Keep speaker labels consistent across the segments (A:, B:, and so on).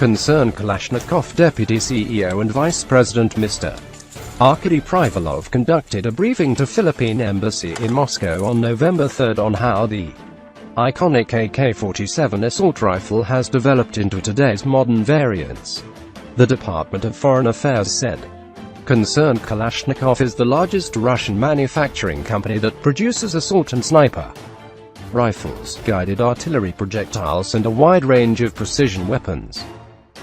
A: Concerned Kalashnikov Deputy CEO and Vice President Mr. Arkadiy Privalov conducted a briefing to Philippine Embassy in Moscow on November 3 on how the iconic AK-47 assault rifle has developed into today's modern variants. The Department of Foreign Affairs said, Concerned Kalashnikov is the largest Russian manufacturing company that produces assault and sniper rifles, guided artillery projectiles and a wide range of precision weapons.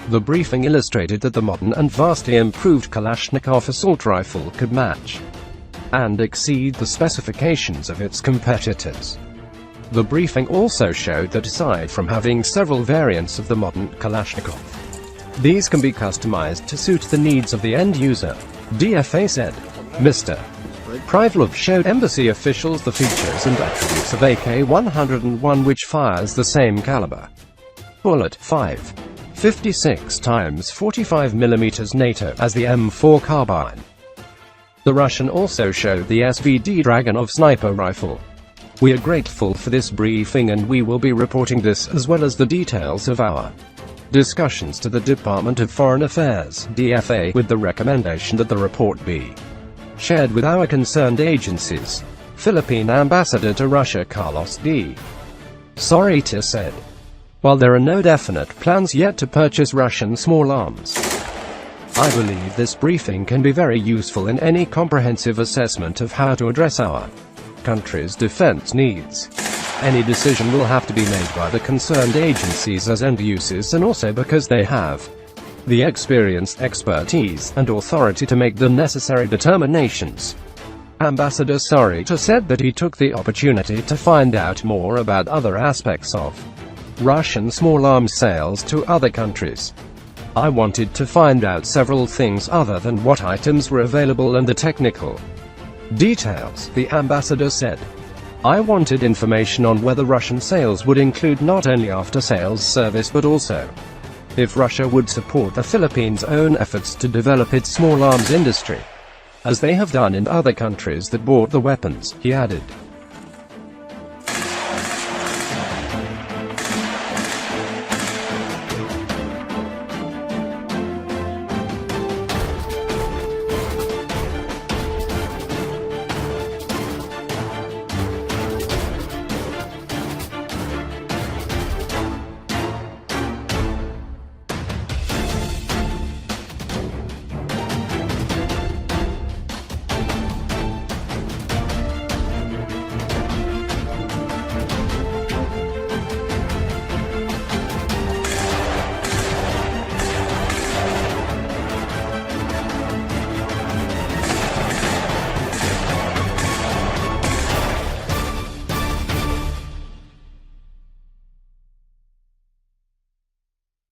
A: The briefing illustrated that the modern and vastly improved Kalashnikov assault rifle could match and exceed the specifications of its competitors. The briefing also showed that aside from having several variants of the modern Kalashnikov, these can be customized to suit the needs of the end user, DFA said. Mr. Privalov showed embassy officials the features and attributes of AK-101, which fires the same caliber bullet, 5.56 x 45 mm NATO, as the M4 carbine. The Russian also showed the SVD Dragunov sniper rifle. We are grateful for this briefing, and we will be reporting this as well as the details of our discussions to the Department of Foreign Affairs, DFA, with the recommendation that the report be shared with our concerned agencies. Philippine Ambassador to Russia Carlos D. Sorita said, while there are no definite plans yet to purchase Russian small arms, I believe this briefing can be very useful in any comprehensive assessment of how to address our country's defense needs. Any decision will have to be made by the concerned agencies as end users, and also because they have the experience, expertise, and authority to make the necessary determinations. Ambassador Sorita said that he took the opportunity to find out more about other aspects of Russian small arms sales to other countries. I wanted to find out several things other than what items were available and the technical details, the ambassador said. I wanted information on whether Russian sales would include not only after-sales service but also if Russia would support the Philippines' own efforts to develop its small arms industry, as they have done in other countries that bought the weapons, he added.